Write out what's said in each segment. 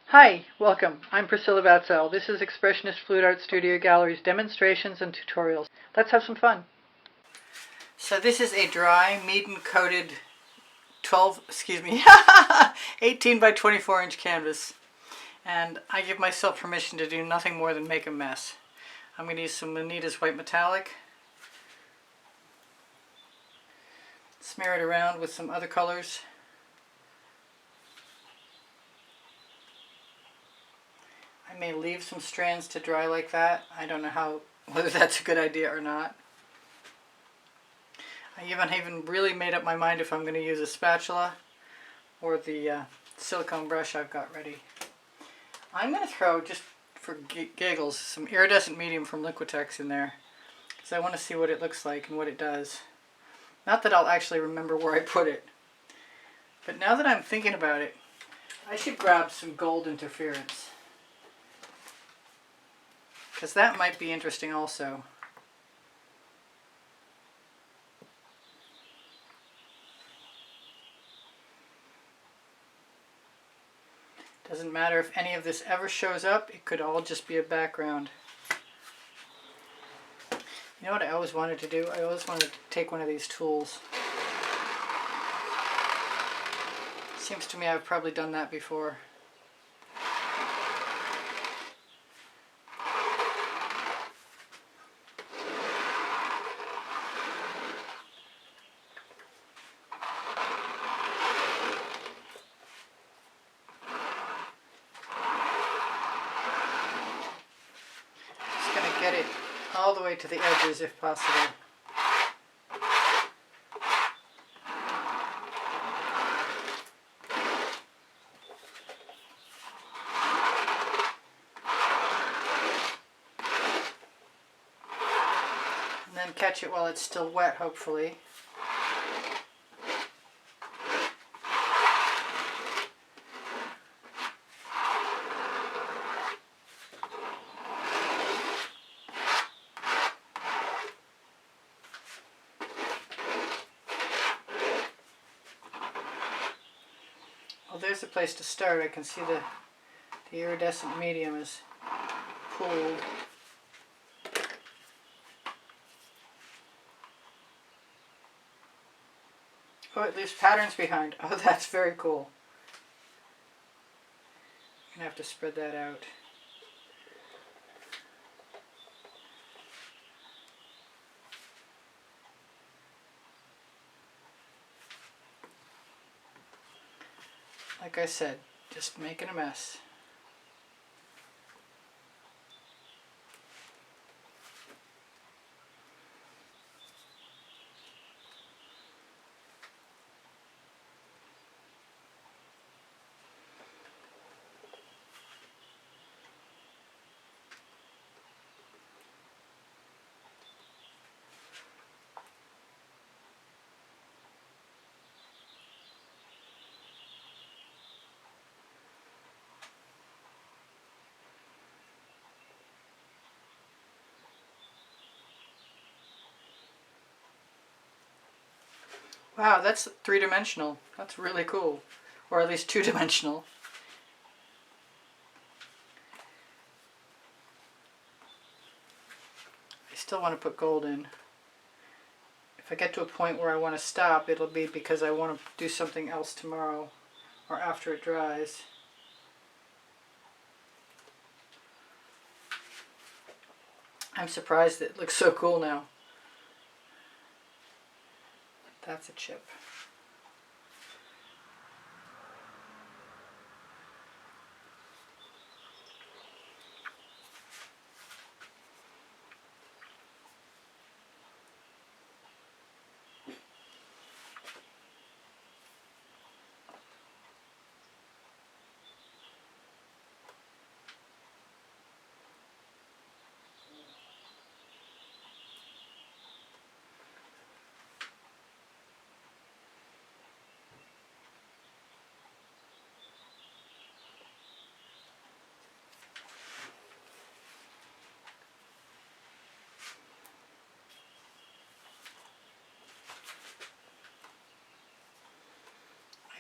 Hi, welcome. I'm Priscilla Batzell. This is Expressionist Fluid Art Studio Gallery's demonstrations and tutorials. Let's have some fun. So this is a dry Meeden coated 18 by 24 inch canvas. And I give myself permission to do nothing more than make a mess. I'm going to use some Anita's white metallic. Smear it around with some other colors. I may leave some strands to dry like that. I don't know whether that's a good idea or not. I haven't really made up my mind if I'm going to use a spatula or the silicone brush I've got ready. I'm going to throw, just for giggles, some iridescent medium from Liquitex in there because I want to see what it looks like and what it does. Not that I'll actually remember where I put it, but now that I'm thinking about it, I should grab some gold interference because that might be interesting also. Doesn't matter if any of this ever shows up, it could all just be a background. You know what I always wanted to do? I always wanted to take one of these tools. Seems to me I've probably done that before. Get it all the way to the edges if possible. And then catch it while it's still wet, hopefully. Well, there's a place to start. I can see the iridescent medium is pooled. Oh, it leaves patterns behind. Oh, that's very cool. I'm going to have to spread that out. Like I said, just making a mess. Wow, that's three-dimensional. That's really cool. Or at least two-dimensional. I still want to put gold in. If I get to a point where I want to stop, it'll be because I want to do something else tomorrow or after it dries. I'm surprised it looks so cool now. That's a chip.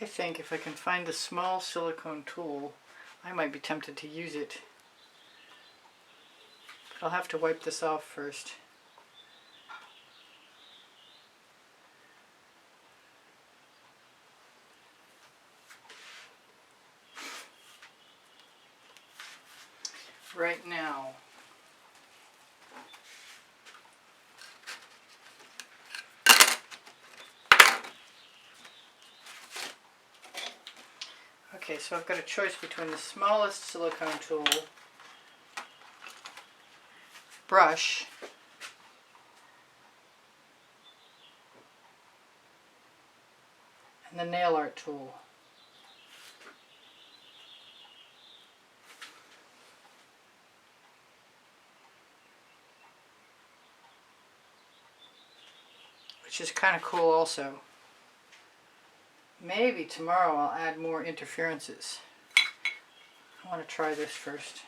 I think if I can find a small silicone tool, I might be tempted to use it, but I'll have to wipe this off first. Right now, okay, so I've got a choice between the smallest silicone tool, brush, and the nail art tool. Which is kind of cool also. Maybe tomorrow I'll add more interferences. I want to try this first.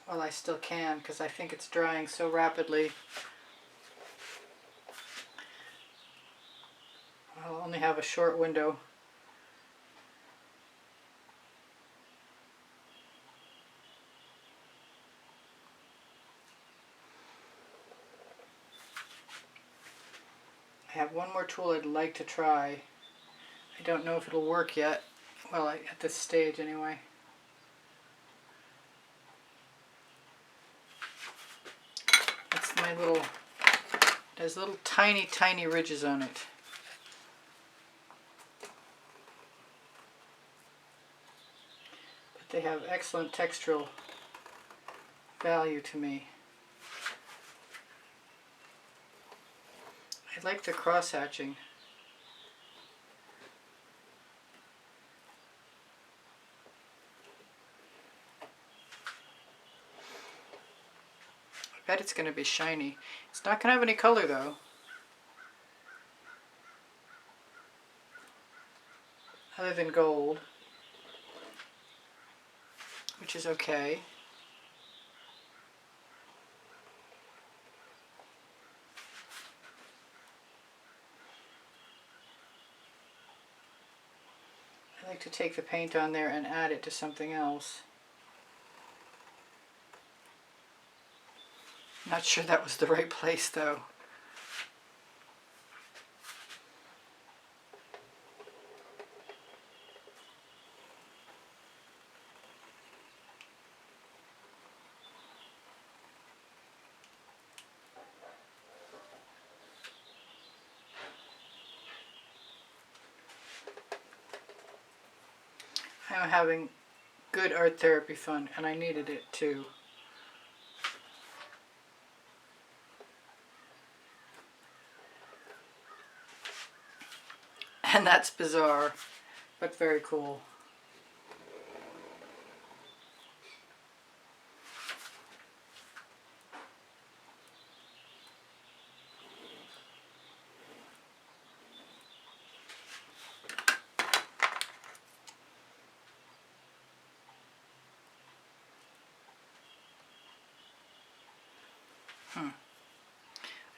Well, I still can because I think it's drying so rapidly. I'll only have a short window. I have one more tool I'd like to try. I don't know if it'll work yet. Well, at this stage anyway. That's my little, it has little tiny ridges on it. But they have excellent textural value to me. I like the cross hatching. I bet it's going to be shiny. It's not going to have any color though. Other than gold, which is okay. I like to take the paint on there and add it to something else. Not sure that was the right place though. I'm having good art therapy fun, and I needed it too. And that's bizarre, but very cool. I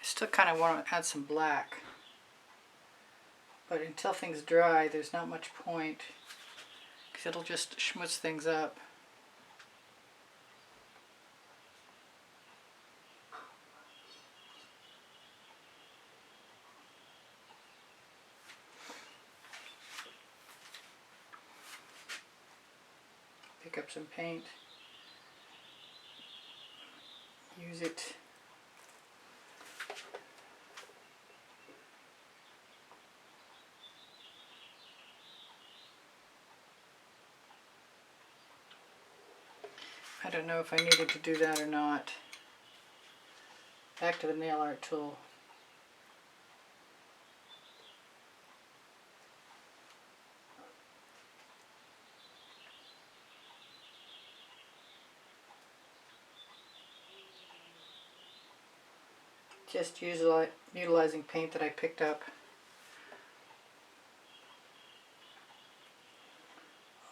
still kind of want to add some black. But until things dry, there's not much point, because it'll just schmutz things up. Pick up some paint, use it. I don't know if I needed to do that or not. Back to the nail art tool. Just utilizing paint that I picked up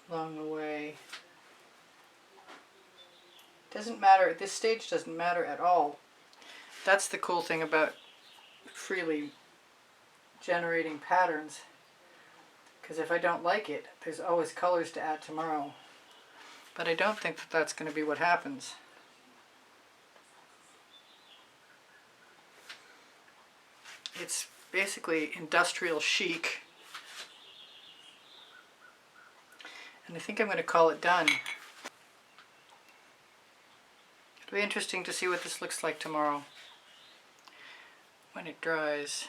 along the way. Doesn't matter, at this stage doesn't matter at all. That's the cool thing about freely generating patterns, because if I don't like it, there's always colors to add tomorrow. But I don't think that that's going to be what happens. It's basically industrial chic. And I think I'm going to call it done. It'll be interesting to see what this looks like tomorrow when it dries.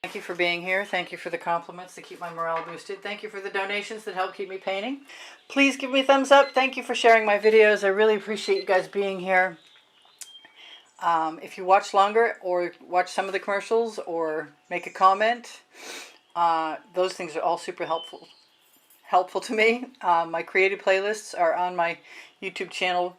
Thank you for being here. Thank you for the compliments that keep my morale boosted. Thank you for the donations that help keep me painting. Please give me a thumbs up. Thank you for sharing my videos. I really appreciate you guys being here. If you watch longer or watch some of the commercials or make a comment, those things are all super helpful to me. My creative playlists are on my YouTube channel.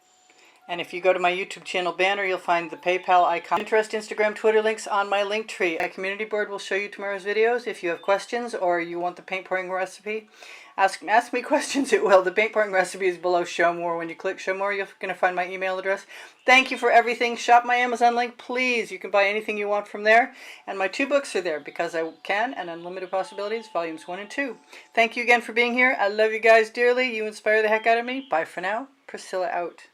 And if you go to my YouTube channel banner, you'll find the PayPal icon. Pinterest, Instagram, Twitter links on my link tree. My community board will show you tomorrow's videos. If you have questions or you want the paint pouring recipe, ask me questions, it will. The paint pouring recipe is below Show More. When you click Show More, you're going to find my email address. Thank you for everything. Shop my Amazon link, please. You can buy anything you want from there. And my 2 books are there, Because I Can and Unlimited Possibilities, volumes 1 and 2. Thank you again for being here. I love you guys dearly. You inspire the heck out of me. Bye for now. Priscilla out.